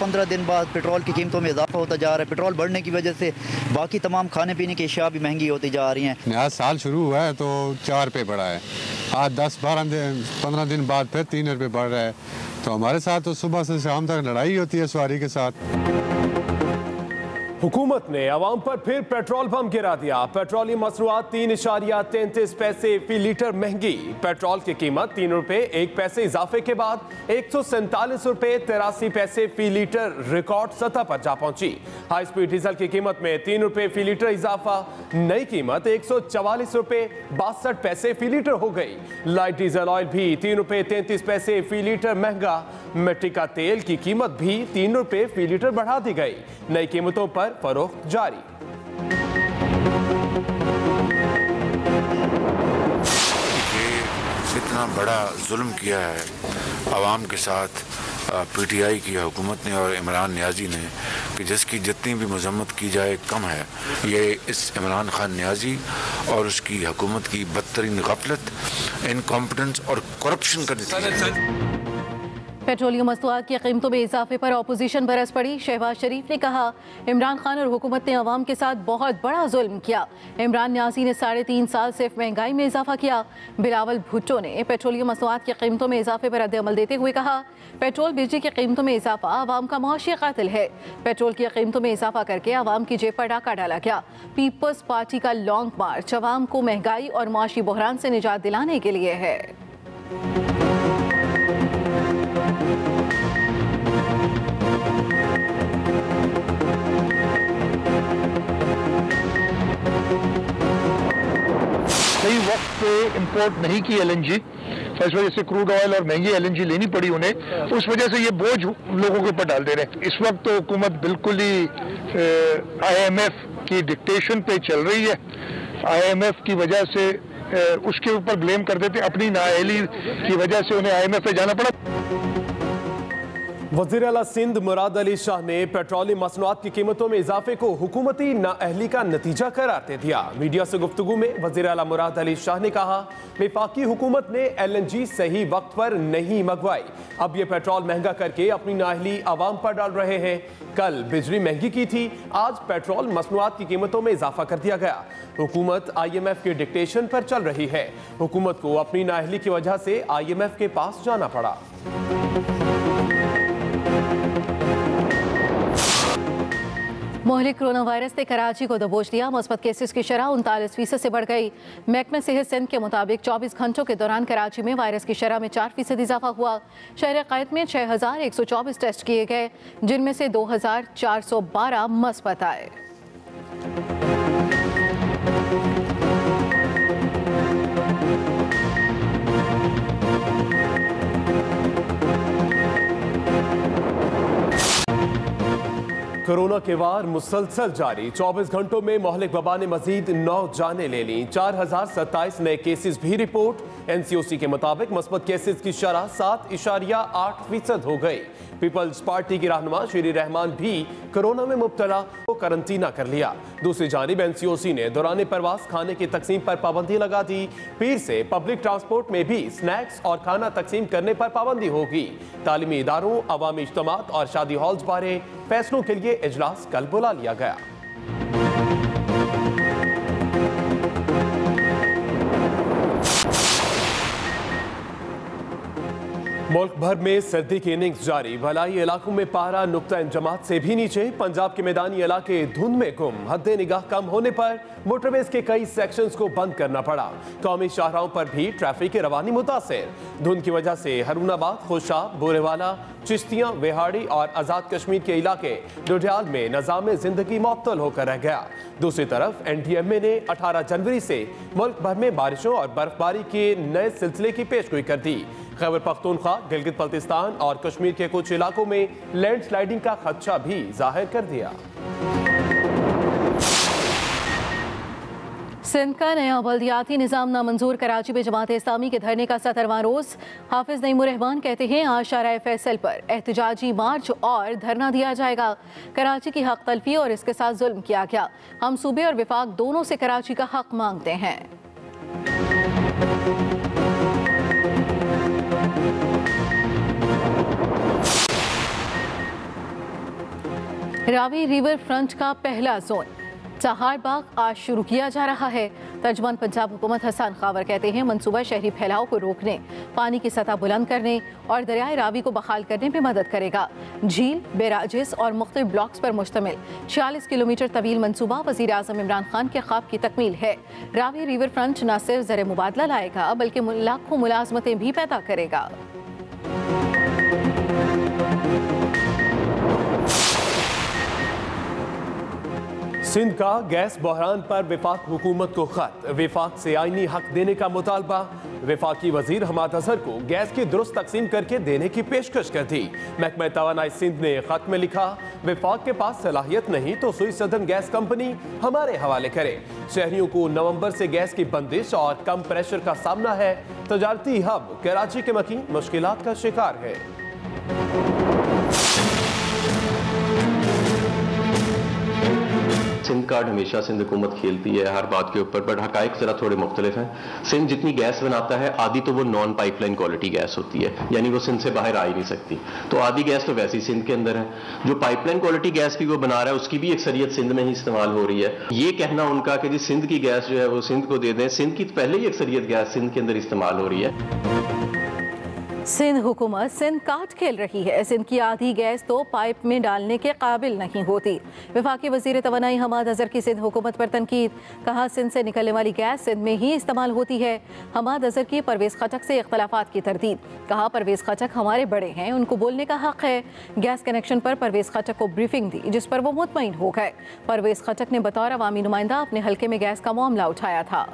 15 दिन बाद पेट्रोल की कीमतों में इजाफा होता जा रहा है। पेट्रोल बढ़ने की वजह से बाकी तमाम खाने पीने की अशिया भी महंगी होती जा रही हैं। नया साल शुरू हुआ है तो 4 रुपये बढ़ा है, आज 10-15 दिन बाद फिर 3 रुपये बढ़ रहा है। तो हमारे साथ तो सुबह से शाम तक लड़ाई होती है सवारी के साथ। हुकूमत ने अवाम पर फिर पेट्रोल बम गिरा दिया। पेट्रोलियम मसनूआत 3.33 पैसे फी लीटर महंगी। पेट्रोल की कीमत 3 रुपए 1 पैसे इजाफे के बाद 147 रुपए 83 पैसे फी लीटर रिकॉर्ड सतह पर जा पहुंची। हाई स्पीड डीजल की कीमत में 3 रुपए फी लीटर इजाफा, नई कीमत 144 रुपए 62 पैसे फी लीटर हो गई। लाइट डीजल ऑयल भी 3 रुपए 33 पैसे फी लीटर महंगा। मिट्टी का तेल की कीमत भी 3 रुपए फी लीटर बढ़ा दी गई। नई कीमतों पर फरोख्त जारी। इतना बड़ा जुल्म किया है आवाम के साथ पीटीआई की हुकूमत ने और इमरान नियाजी ने कि जिसकी जितनी भी मजम्मत की जाए कम है। ये इस इमरान खान नियाजी और उसकी हुकूमत की बदतरीन गफलत, इनकॉम्पिटेंस और करप्शन का नतीजा। पेट्रोलियम मसनूआत की कीमतों में इजाफे पर अपोजिशन बरस पड़ी। शहबाज शरीफ ने कहा, इमरान खान और हुकूमत ने अवाम के साथ बहुत बड़ा जुल्म किया। इमरान न्यासी ने 3.5 साल सिर्फ महंगाई में इजाफा किया। बिलावल भुट्टो ने पेट्रोलियम मसनूआत की कीमतों में इजाफे पर रद्द-ए-अमल देते हुए कहा, पेट्रोल बिजली की कीमतों में इजाफा अवाम का मुआशी कातिल है। पेट्रोल की कीमतों में इजाफा करके अवाम की जेब पर डाका डाला गया। पीपल्स पार्टी का लॉन्ग मार्च अवाम को महंगाई और मुआशी बहरान से निजात दिलाने के लिए है। सही वक्त पे इंपोर्ट नहीं की एलएनजी, तो इस वजह से क्रूड ऑयल और महंगी एलएनजी लेनी पड़ी उन्हें। उस वजह से ये बोझ लोगों के ऊपर डाल दे रहे हैं। इस वक्त तो हुकूमत बिल्कुल ही आईएमएफ की डिक्टेशन पे चल रही है। आईएमएफ की वजह से उसके ऊपर ब्लेम कर देते, अपनी नाअहली की वजह से उन्हें आईएमएफ पे जाना पड़ा। वज़ीर आला सिंध मुराद अली शाह ने पेट्रोलियम मसनूआत की कीमतों में इजाफे को हुकूमती नाअहली का नतीजा करार दे दिया। मीडिया से गुफ्तगू में वज़ीर आला मुराद अली शाह ने कहा, वफाकी हुकूमत ने एलएनजी सही वक्त पर नहीं मंगवाई। अब ये पेट्रोल महंगा करके अपनी नाअहली आवाम पर डाल रहे हैं। कल बिजली महंगी की थी, आज पेट्रोल मसनूआत की कीमतों में इजाफा कर दिया गया। हुकूमत आईएमएफ के डिक्टेशन पर चल रही है। हुकूमत को अपनी नाअहली की वजह से आईएमएफ के पास जाना पड़ा। मोहलिक कोरोना वायरस ने कराची को दबोच लिया। मुस्बत केसेस की शरह 39% से बढ़ गई। महकमा सेहत सिंध के मुताबिक 24 घंटों के दौरान कराची में वायरस की शरह में 4% इजाफा हुआ। शहर क़ायद में 6124 टेस्ट किए गए, जिनमें से 2412 मुस्बत आए। कोरोना के वार मुसलसल जारी। 24 घंटों में मोहलिक वबा ने मजीद 9 जानें ले ली। 4027 नए केसेस भी रिपोर्ट। एनसीओसी के मुताबिक मुस्बत केसेस की शरह 7.8% हो गई। पीपल्स पार्टी की रहनुमा शीरी रहमान भी कोरोना में मुब्तला को करंटीना कर लिया। दूसरी जानिब एनसीओसी ने दौरान परवास खाने की तकसीम पर पाबंदी लगा दी। पीर से पब्लिक ट्रांसपोर्ट में भी स्नैक्स और खाना तकसीम करने पर पाबंदी होगी। तालीमी इदारों, अवामी इज्तिमात और शादी हॉल्स बारे फैसलों के लिए इजलास कल बुला लिया गया। मुल्क भर में सर्दी की इनिंग्स जारी। भलाई इलाकों में पारा नुक्ता इंजमात से भी नीचे। पंजाब के मैदानी इलाके धुंध में गुम। हद्दे निगाह कम होने पर मोटरवेज के कई सेक्शंस को बंद करना पड़ा। कौमी शाहराहों पर भी ट्रैफिक की रवानी मुतासिर। धुंध की वजह से हरूनाबाद, खुशाब, बोरेवाला, चिश्तियां, वेहाड़ी और आज़ाद कश्मीर के इलाके डोडियाल में निज़ाम जिंदगी मुअत्तल होकर रह गया। दूसरी तरफ एनडीएमए ने 18 जनवरी से मुल्क भर में बारिशों और बर्फबारी के नए सिलसिले की पेशगोई कर दी। खैबर पख्तूनख्वा, गिलगित बल्तिस्तान और कश्मीर के कुछ इलाकों में लैंडस्लाइडिंग का खदशा भी जाहिर कर दिया। सिंध का नया बल्दियाती निज़ाम नामंजूर। कराची में जमात इस्लामी के धरने का 17वां रोज। हाफिज नईमुर रहमान कहते हैं, आज शाराए फैसल पर एहतजाजी मार्च और धरना दिया जाएगा। कराची की हक तलफी और इसके साथ जुल्म किया गया। हम सूबे और विफाक दोनों से कराची का हक मांगते हैं। रावी रिवर फ्रंट का पहला जोन चहारबाग आज शुरू किया जा रहा है। तर्जुमान पंजाब हुकूमत हसन खावर कहते हैं मंसूबा शहरी फैलाव को रोकने, पानी की सतह बुलंद करने और दरियाए रावी को बहाल करने में मदद करेगा। झील, बैराजेस और मुख्तलिफ ब्लॉक्स पर मुश्तमिल 46 किलोमीटर तवील मंसूबा वज़ीर आज़म इमरान खान के ख्वाब की तकमील है। रावी रिवर फ्रंट न सिर्फ ज़र मुबादला लाएगा बल्कि लाखों मुलाजमतें भी पैदा करेगा। सिंध का गैस बहरान पर वफाक हुकूमत को खत, वफाक से आईनी हक देने का मुतालबा। वफाकी वजीर हमाद अजहर को गैस की दुरुस्त तकसीम करके देने की पेशकश कर दी। महकमा तवानाई सिंध ने खत में लिखा, वफाक के पास सलाहियत नहीं तो सुई सदर्न गैस कंपनी हमारे हवाले करे। शहरियों को नवंबर से गैस की बंदिश और कम प्रेशर का सामना है। तजारती हब कराची के मकीन मुश्किलात का शिकार है। सिंध कार्ड हमेशा सिंध हुकूमत खेलती है हर बात के ऊपर, बट हकाइक जरा थोड़े मुख्तलिफ हैं। सिंध जितनी गैस बनाता है आधी तो वो नॉन पाइपलाइन क्वालिटी गैस होती है, यानी वो सिंध से बाहर आ ही नहीं सकती। तो आधी गैस तो वैसे ही सिंध के अंदर है। जो पाइपलाइन क्वालिटी गैस भी वो बना रहा है उसकी भी अक्सरियत सिंध में ही इस्तेमाल हो रही है। ये कहना उनका कि जी सिंध की गैस जो है वो सिंध को दे दें, सिंध की पहले ही अक्सरियत गैस सिंध के अंदर इस्तेमाल हो रही है। सिंध हुकूमत सिंध काट खेल रही है। सिंध की आधी गैस तो पाइप में डालने के काबिल नहीं होती। वफाकी वजीर तवानाई हमाद अजहर की सिंध हुकूमत पर तनकीद, कहा सिंध से निकलने वाली गैस सिंध में ही इस्तेमाल होती है। हमाद अजहर की परवेज खटक से इख्तलाफात की तरदीद, कहा परवेज खटक हमारे बड़े हैं, उनको बोलने का हक है। गैस कनेक्शन पर परवेज खटक को ब्रीफिंग दी जिस पर वो मुतमईन हो गए। परवेज खटक ने बतौर अवामी नुमाइंदा अपने हल्के में गैस का मामला उठाया था।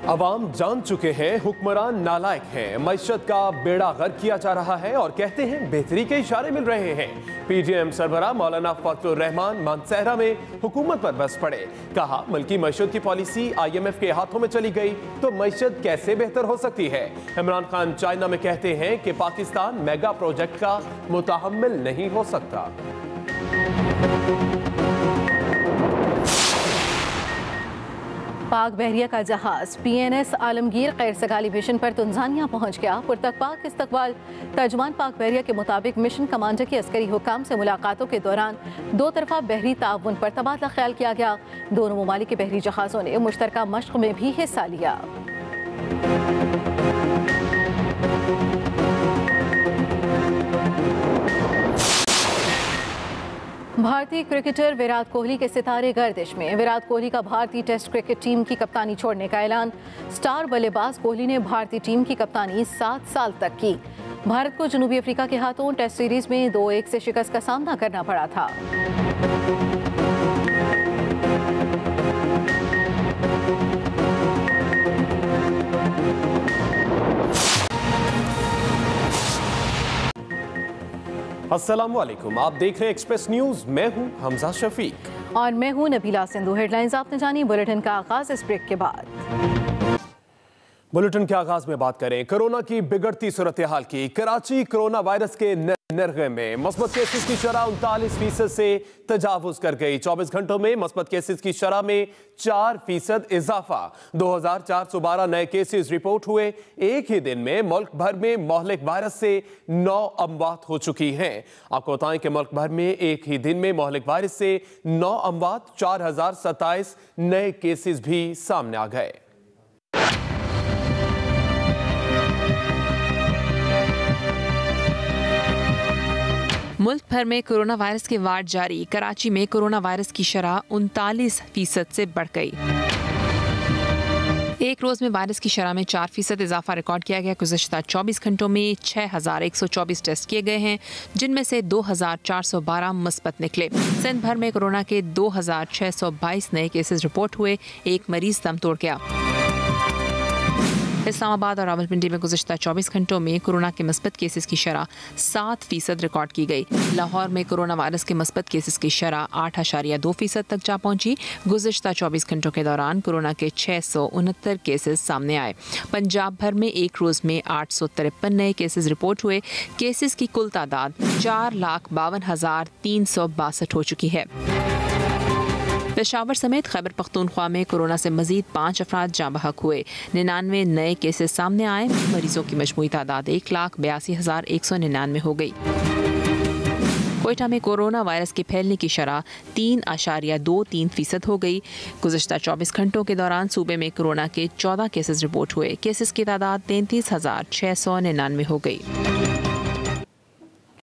अवाम जान चुके हैं हुक्मरान नालायक हैं, मईशत का बेड़ा गर्क किया जा रहा है और कहते हैं बेहतरी के इशारे मिल रहे हैं। पीजीएम सरबराह मौलाना फजलुर रहमान मानसहरा में हुकूमत पर बस पड़े, कहा मुल्की मईशत की पॉलिसी IMF के हाथों में चली गई तो मईशत कैसे बेहतर हो सकती है। इमरान खान चाइना में कहते हैं कि पाकिस्तान मेगा प्रोजेक्ट का मुतहम्मिल नहीं हो सकता। पाक बहरिया का जहाज PNS आलमगीर खैर सगाली मिशन पर तंजानिया पहुंच गया। पुरतक पाक इस्तकबाल। तर्जुमान पाक बहरिया के मुताबिक मिशन कमांडर की अस्करी हुकाम से मुलाकातों के दौरान दो तरफा बहरी ताउन पर तबादला ख्याल किया गया। दोनों ममालिक के बहरी जहाज़ों ने मुश्तरका मश्क में भी हिस्सा लिया। भारतीय क्रिकेटर विराट कोहली के सितारे गर्दिश में। विराट कोहली का भारतीय टेस्ट क्रिकेट टीम की कप्तानी छोड़ने का ऐलान। स्टार बल्लेबाज कोहली ने भारतीय टीम की कप्तानी 7 साल तक की। भारत को जनूबी अफ्रीका के हाथों टेस्ट सीरीज में 2-1 से शिकस्त का सामना करना पड़ा था। अस्सलामुअलैकुम, आप देख रहे हैं एक्सप्रेस न्यूज। मैं हूं हमजा शफीक और मैं हूं नबीला सिंधु। हेडलाइंस आपने जानी, बुलेटिन का आगाज इस ब्रेक के बाद। बुलेटिन के आगाज में बात करें कोरोना की बिगड़ती सूरत हाल की। कराची कोरोना वायरस के नरगे में मस्बत केसेस की शरह 39% से तजावुज कर गई। 24 घंटों में मस्बत केसेस की शरह में 4% इजाफा। 2412 नए केसेस रिपोर्ट हुए। एक ही दिन में मुल्क भर में मोहलिक वायरस से 9 अमवात हो चुकी हैं। आपको बताएं कि मुल्क भर में एक ही दिन में मोहलिक वायरस से 9 अमवात, 4027 नए केसेस भी सामने आ गए। मुल्क भर में कोरोना वायरस के वार्ड जारी। कराची में कोरोना वायरस की शरह 39% से बढ़ गई। एक रोज में वायरस की शरह में 4% इजाफा रिकॉर्ड किया गया। गुज़श्ता 24 घंटों में 6124 टेस्ट किए गए हैं, जिनमें से 2412 मुस्बत निकले। सिंध भर में कोरोना के 2622 नए केसेस रिपोर्ट हुए। एक मरीज दम तोड़ गया। इस्लामाबाद और रावलपिंडी में गुज़श्ता 24 घंटों में कोरोना के मुस्बत केसेस की शरह 7% रिकॉर्ड की गई। लाहौर में कोरोना वायरस के मुस्बत केसेस की शरह 8.2% तक जा पहुंची। गुज़श्ता 24 घंटों के दौरान कोरोना के 669 केसेस सामने आए। पंजाब भर में एक रोज़ में 853 नए केसेस रिपोर्ट हुए। केसेस की कुल तादाद 4,52,362 हो चुकी है। पेशावर समेत खैबर पख्तूनख्वा में कोरोना से मजीद 5 अफराद जाँ बहक हुए। 99 नए केसेस सामने आए। मरीजों की मजमूई तादाद 1,82,199 हो गई। कोयटा में कोरोना वायरस के फैलने की शरह 3.23% हो गई। गुज़श्ता 24 घंटों के दौरान सूबे में कोरोना के 14 केसेस रिपोर्ट हुए। केसेस की तादाद 33,699 हो गई।